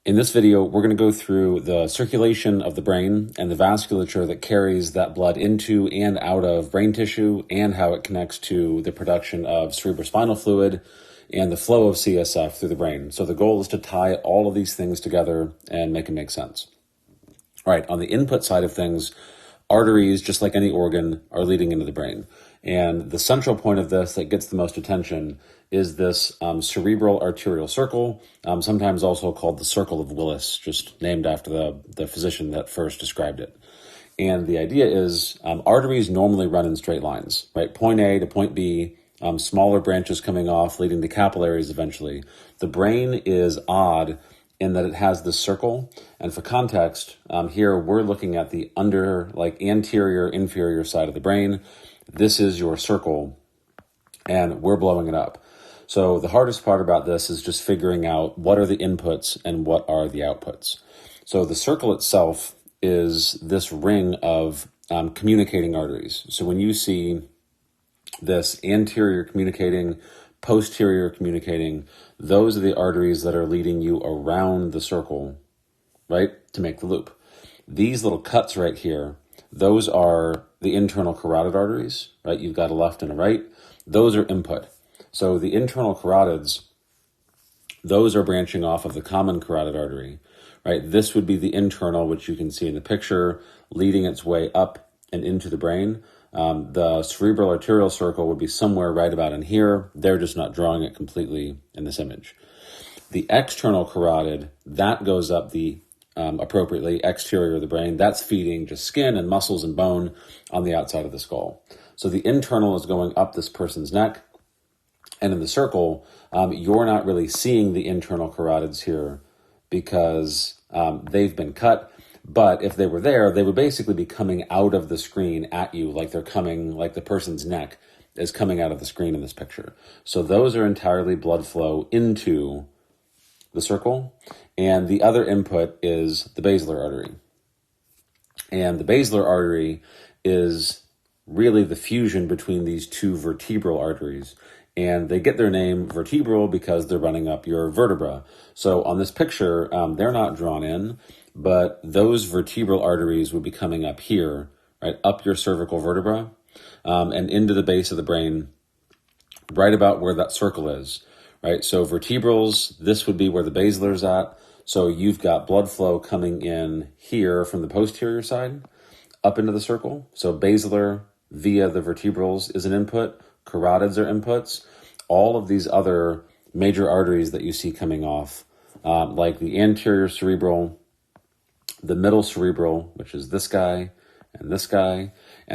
In this video, we're going to go through the circulation of the brain and the vasculature that carries that blood into and out of brain tissue and how it connects to the production of cerebrospinal fluid and the flow of CSF through the brain. So the goal is to tie all of these things together and make it make sense. All right, on the input side of things, arteries, just like any organ, are leading into the brain. And the central point of this that gets the most attention is this cerebral arterial circle, sometimes also called the circle of Willis, just named after the physician that first described it. And the idea is arteries normally run in straight lines, right? Point A to point B, smaller branches coming off, leading to capillaries eventually. The brain is odd in that it has this circle. And for context, here we're looking at the anterior, inferior side of the brain. This is your circle, and we're blowing it up. So the hardest part about this is just figuring out what are the inputs and what are the outputs. So the circle itself is this ring of communicating arteries. So when you see this anterior communicating, posterior communicating, those are the arteries that are leading you around the circle, right, to make the loop. These little cuts right here, those are the internal carotid arteries, right? You've got a left and a right. Those are input. So the internal carotids, those are branching off of the common carotid artery, right? This would be the internal, which you can see in the picture, leading its way up and into the brain. The cerebral arterial circle would be somewhere right about in here. They're just not drawing it completely in this image. The external carotid, that goes up the appropriately exterior of the brain. That's feeding just skin and muscles and bone on the outside of the skull. So the internal is going up this person's neck. And in the circle, you're not really seeing the internal carotids here because they've been cut. But if they were there, they would basically be coming out of the screen at you, like they're coming, like the person's neck is coming out of the screen in this picture. So those are entirely blood flow into the circle. And the other input is the basilar artery. And the basilar artery is really the fusion between these two vertebral arteries. And they get their name vertebral because they're running up your vertebra. So on this picture, they're not drawn in, but those vertebral arteries would be coming up here, right, up your cervical vertebra, and into the base of the brain, right about where that circle is, right? So vertebrals, this would be where the basilar's at. So you've got blood flow coming in here from the posterior side, up into the circle. So basilar via the vertebrals is an input. Carotids are inputs. All of these other major arteries that you see coming off, like the anterior cerebral, the middle cerebral, which is this guy, and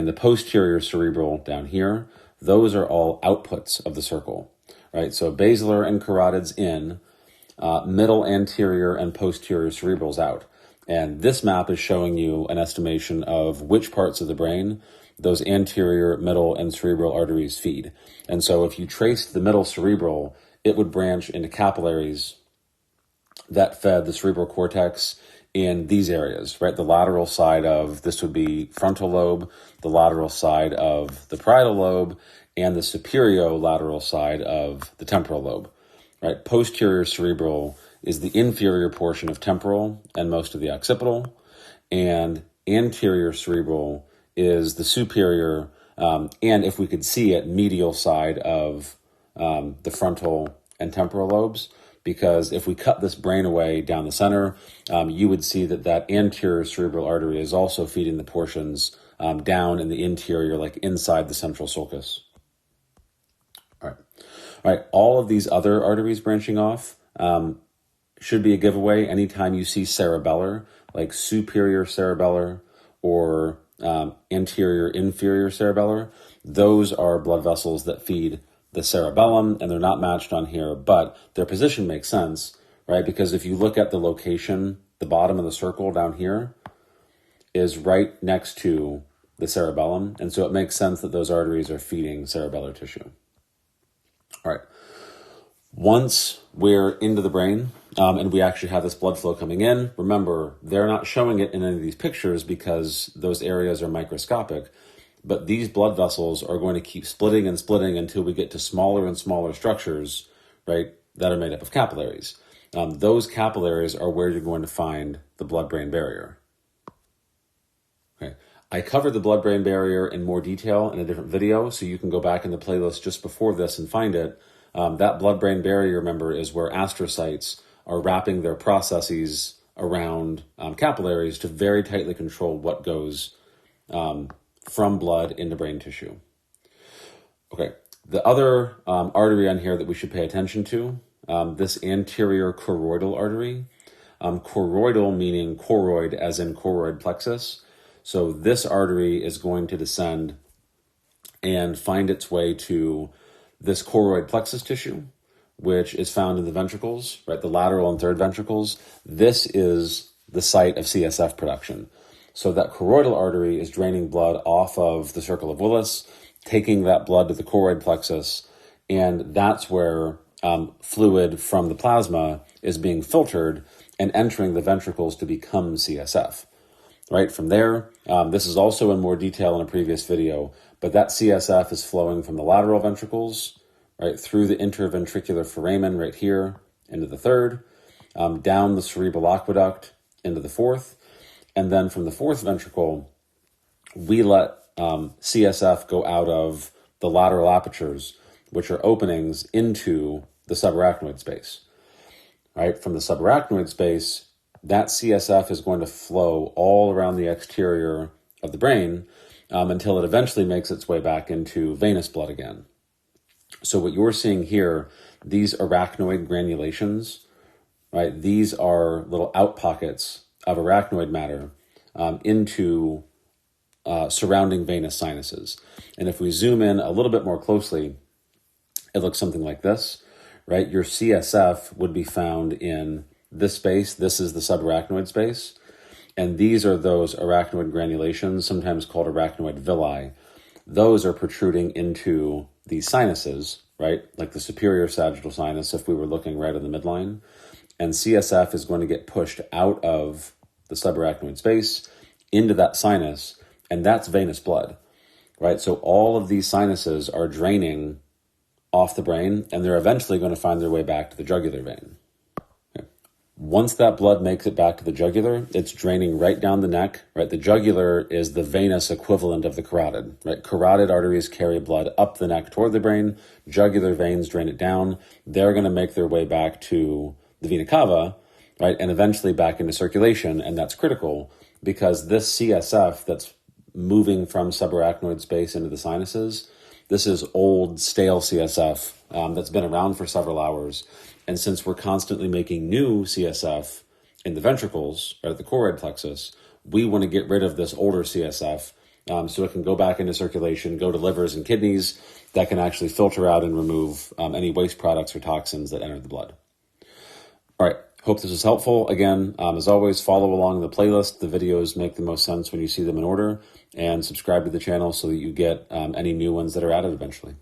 the posterior cerebral down here, those are all outputs of the circle, right? So basilar and carotids in, middle, anterior, and posterior cerebrals out. And this map is showing you an estimation of which parts of the brain those anterior, middle, and cerebral arteries feed. And so if you trace the middle cerebral, it would branch into capillaries that fed the cerebral cortex in these areas, right? The lateral side of this would be frontal lobe, the lateral side of the parietal lobe, and the superior-lateral side of the temporal lobe, right? Posterior cerebral is the inferior portion of temporal and most of the occipital, and anterior cerebral is the superior, and if we could see it, medial side of the frontal and temporal lobes, because if we cut this brain away down the center, you would see that anterior cerebral artery is also feeding the portions down in the interior, like inside the central sulcus. All right. All of these other arteries branching off should be a giveaway anytime you see cerebellar, like superior cerebellar or anterior inferior cerebellar. Those are blood vessels that feed the cerebellum, and they're not matched on here, but their position makes sense, right? Because if you look at the location, the bottom of the circle down here is right next to the cerebellum, and so it makes sense that those arteries are feeding cerebellar tissue. All right. Once we're into the brain and we actually have this blood flow coming in, remember, they're not showing it in any of these pictures because those areas are microscopic, but these blood vessels are going to keep splitting and splitting until we get to smaller and smaller structures, right, that are made up of capillaries. those capillaries are where you're going to find the blood-brain barrier. Okay. I covered the blood-brain barrier in more detail in a different video, so you can go back in the playlist just before this and find it. That blood-brain barrier, remember, is where astrocytes are wrapping their processes around capillaries to very tightly control what goes from blood into brain tissue. Okay, the other artery on here that we should pay attention to, this anterior choroidal artery. Choroidal meaning choroid as in choroid plexus. So this artery is going to descend and find its way to this choroid plexus tissue, which is found in the ventricles, right? The lateral and third ventricles. This is the site of CSF production. So that choroidal artery is draining blood off of the circle of Willis, taking that blood to the choroid plexus, and that's where fluid from the plasma is being filtered and entering the ventricles to become CSF. Right from there, this is also in more detail in a previous video, but that CSF is flowing from the lateral ventricles, right, through the interventricular foramen right here into the third, down the cerebral aqueduct into the fourth, and then from the fourth ventricle, we let CSF go out of the lateral apertures, which are openings into the subarachnoid space. Right, from the subarachnoid space, that CSF is going to flow all around the exterior of the brain until it eventually makes its way back into venous blood again. So what you're seeing here, these arachnoid granulations, right, these are little out pockets of arachnoid matter into surrounding venous sinuses. And if we zoom in a little bit more closely, it looks something like this, right? Your CSF would be found in this space. This is the subarachnoid space. And these are those arachnoid granulations, sometimes called arachnoid villi. Those are protruding into these sinuses, right? Like the superior sagittal sinus, if we were looking right in the midline. And CSF is going to get pushed out of the subarachnoid space into that sinus, and that's venous blood, right? So all of these sinuses are draining off the brain, and they're eventually going to find their way back to the jugular vein. Okay. Once that blood makes it back to the jugular, it's draining right down the neck, right? The jugular is the venous equivalent of the carotid, right? Carotid arteries carry blood up the neck toward the brain. Jugular veins drain it down. They're going to make their way back to the vena cava, right? And eventually back into circulation, and that's critical because this CSF that's moving from subarachnoid space into the sinuses, this is old, stale CSF that's been around for several hours. And since we're constantly making new CSF in the ventricles, or at the choroid plexus, we want to get rid of this older CSF so it can go back into circulation, go to livers and kidneys that can actually filter out and remove any waste products or toxins that enter the blood. All right. Hope this was helpful. Again, as always, follow along the playlist. The videos make the most sense when you see them in order, and subscribe to the channel so that you get any new ones that are added eventually.